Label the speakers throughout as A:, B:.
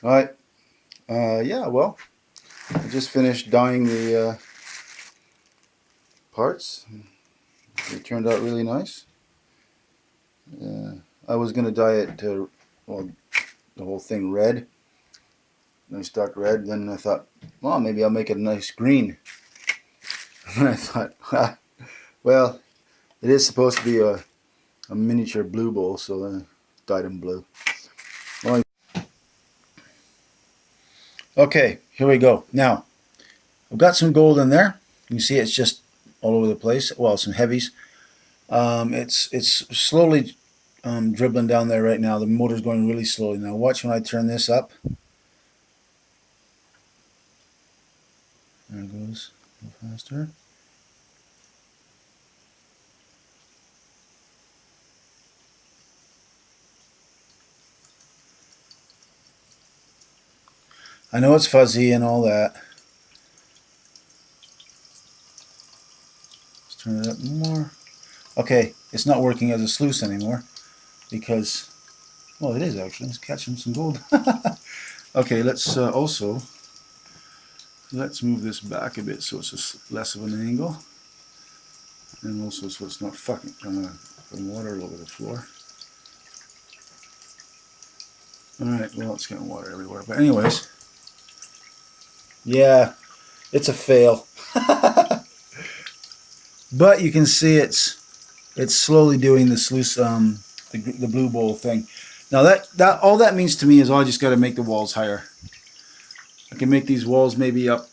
A: Alright, yeah, well, I just finished dyeing the parts. They turned out really nice. Uh, I was going to dye it to, well, the whole thing red, nice dark red. Then I thought, well, maybe I'll make it a nice green. And I thought, well, it is supposed to be a miniature blue bowl, so I dyed them blue. Well, okay, here we go. Now, I've got some gold in there. You can see it's just all over the place. Well, some heavies. It's slowly dribbling down there right now. The motor's going really slowly. Now watch when I turn this up. There it goes. A little faster. I know it's fuzzy and all that. Let's turn it up more. Okay, it's not working as a sluice anymore because, well, it is actually. It's catching some gold. Okay, let's let's move this back a bit so it's less of an angle, and also so it's not fucking putting water all over the floor. Alright, well, it's getting water everywhere. But anyways, yeah, it's a fail. But you can see it's slowly doing the sluice, the blue bowl thing. Now that all that means to me is I just got to make the walls higher. I can make these walls maybe up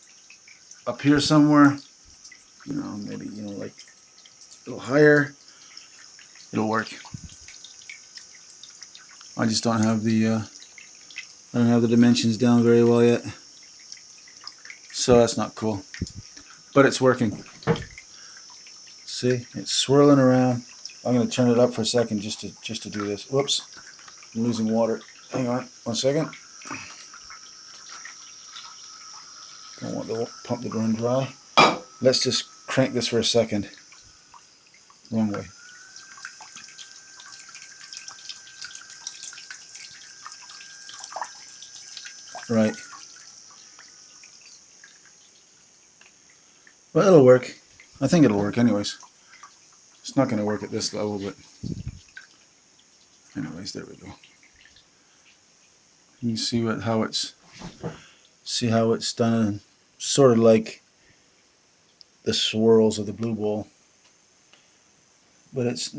A: here somewhere. You know, maybe like a little higher. It'll work. I just don't have the I don't have the dimensions down very well yet, so that's not cool. But it's working. See, it's swirling around. I'm going to turn it up for a second just to do this. Whoops, I'm losing water. Hang on, 1 second. Don't want the pump to run dry. Let's just crank this for a second. Wrong way. Right. Well, it'll work. I think it'll work anyways. It's not going to work at this level, but anyways, there we go. You see how it's done, sort of like the swirls of the blue bowl, but it's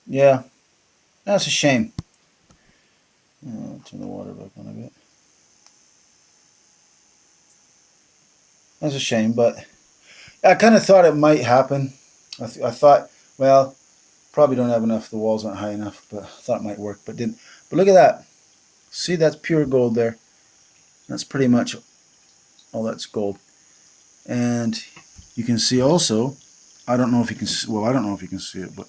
A: yeah, that's a shame. I'll turn the water back on a bit. That's a shame, but I kind of thought it might happen. I thought, well, probably don't have enough. The walls aren't high enough, but I thought it might work, but didn't. But look at that. See, that's pure gold there. That's pretty much all that's gold. And you can see also, I don't know if you can. Well, I don't know if you can see it, but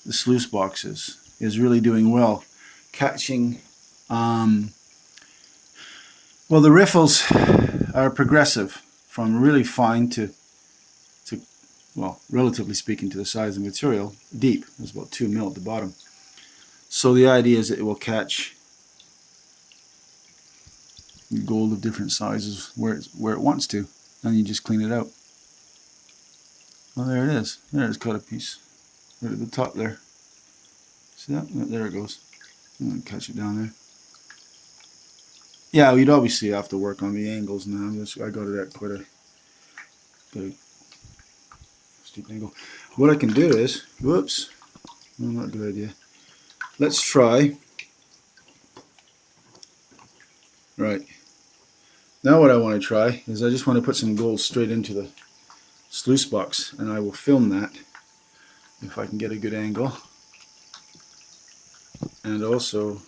A: the sluice box is really doing well, catching. Well, the riffles are progressive from really fine to well, relatively speaking to the size of the material, deep. There's about 2 mil at the bottom. So the idea is that it will catch gold of different sizes where it wants to, and you just clean it out. Well, there it is. There it's cut a piece right at the top there. See that? There it goes. I'm going to catch it down there. Yeah, you'd obviously have to work on the angles now. I got it at quite a steep angle. What I can do is, whoops, well, not a good idea. Let's try. Right. Now what I want to try is I just want to put some gold straight into the sluice box, and I will film that if I can get a good angle. And also,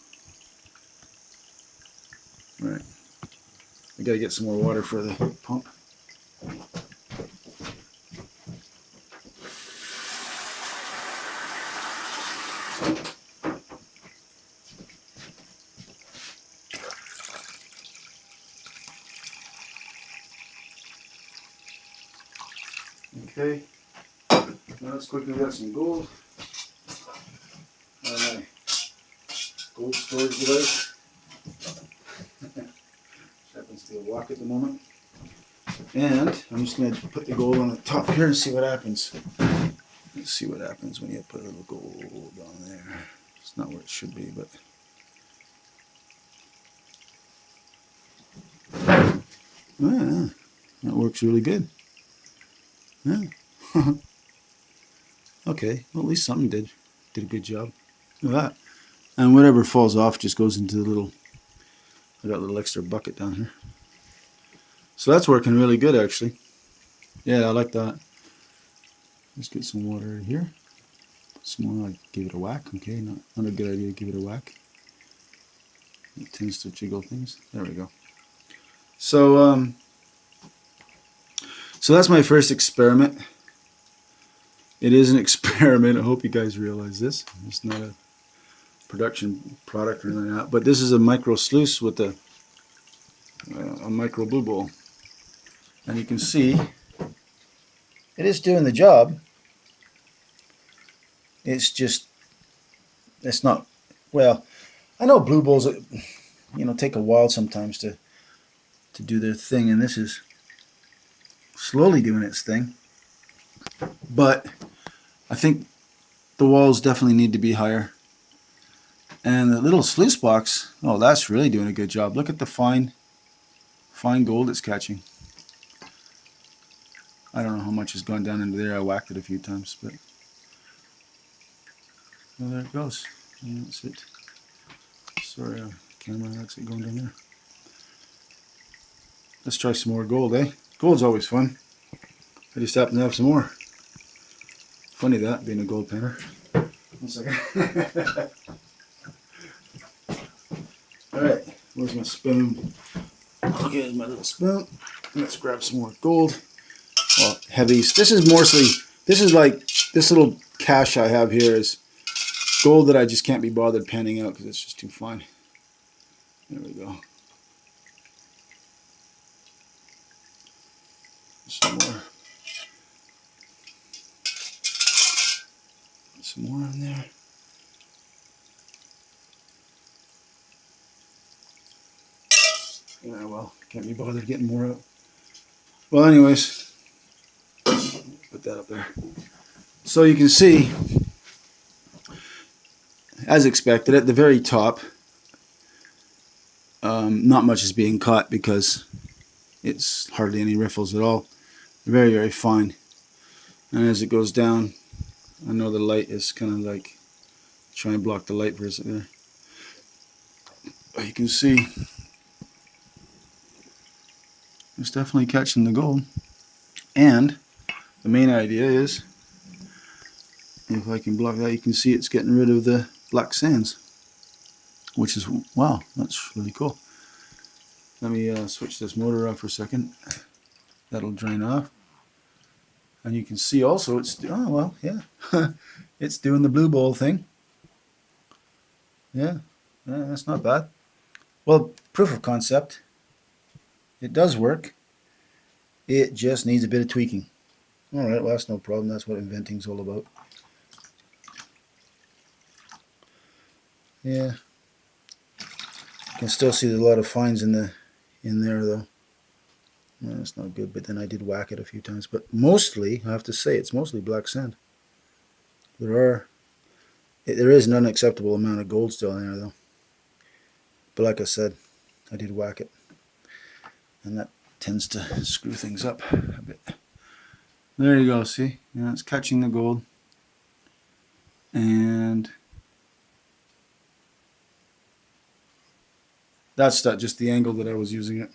A: right, I got to get some more water for the pump. Okay, Now let's quickly get some gold. My gold storage device. Happens to be a walk at the moment. And I'm just going to put the gold on the top here and see what happens. Let's see what happens when you put a little gold on there. It's not where it should be, but... Yeah, that works really good. Yeah. Okay, well at least something did a good job. Look at that. And whatever falls off just goes into the little... I got a little extra bucket down here. So that's working really good actually. Yeah, I like that. Let's get some water in here. Some more, like give it a whack. Okay, not a good idea to give it a whack. It tends to jiggle things. There we go. So so that's my first experiment. It is an experiment. I hope you guys realize this. It's not a production product or anything like that. But this is a micro sluice with a micro blue bowl. And you can see it is doing the job. It's just, it's not, well, I know blue bowls, you know, take a while sometimes to do their thing, and this is slowly doing its thing. But I think the walls definitely need to be higher. And the little sluice box, oh, that's really doing a good job. Look at the fine gold it's catching. I don't know how much has gone down into there. I whacked it a few times, but well, there it goes. And that's it. Sorry, camera, that's it going down there. Let's try some more gold, eh? Gold's always fun. I just happen to have some more. Funny that, being a gold painter. 1 second. Alright, where's my spoon? Okay, here's my little spoon. Let's grab some more gold. Well, heavies. This is mostly, this is like, this little cache I have here is gold that I just can't be bothered panning out because it's just too fine. There we go. Some more. Some more in there. Yeah, well, can't be bothered getting more out. Well, anyways, put that up there. So you can see, as expected, at the very top, not much is being caught because it's hardly any riffles at all. Very, very fine. And as it goes down, I know the light is kind of like trying to block the light for a second there. But you can see it's definitely catching the gold. And the main idea is, if I can block that, you can see it's getting rid of the black sands, which is, wow, that's really cool. Let me switch this motor off for a second. That'll drain off. And you can see also it's, oh well, yeah, it's doing the blue bowl thing. Yeah, that's not bad. Well, proof of concept. It does work. It just needs a bit of tweaking. Alright, well that's no problem. That's what inventing's all about. Yeah. You can still see a lot of fines in there though. No, that's not good, but then I did whack it a few times. But mostly, I have to say, it's mostly black sand. There is an unacceptable amount of gold still in there though. But like I said, I did whack it. And that tends to screw things up a bit. There you go, see? Yeah, it's catching the gold. And that's just the angle that I was using it.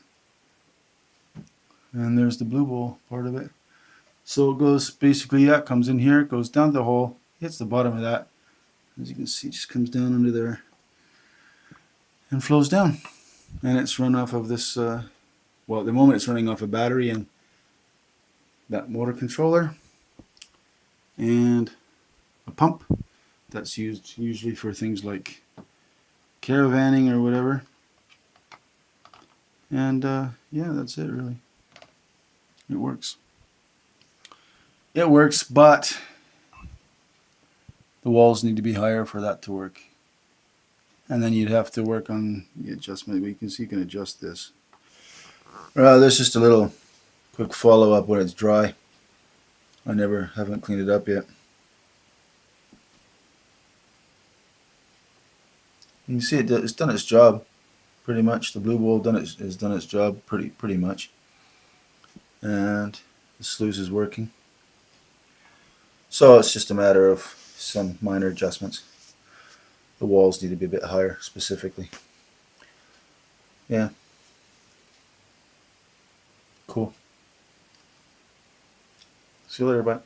A: And there's the blue bowl part of it. So it goes, basically, yeah, it comes in here, it goes down the hole, hits the bottom of that. As you can see, it just comes down under there and flows down. And it's run off of this, well, at the moment it's running off a battery and that motor controller and a pump that's used usually for things like caravanning or whatever. And yeah, that's it really. It works. It works, but The walls need to be higher for that to work. And then you'd have to work on the adjustment. We can see you can adjust this. There's just a little quick follow up when it's dry. I haven't cleaned it up yet. You can see it's done its job pretty much. The blue wool has done its job pretty much, and the sluice is working. So it's just a matter of some minor adjustments. The walls need to be a bit higher specifically. Yeah. Cool. See you later, bye.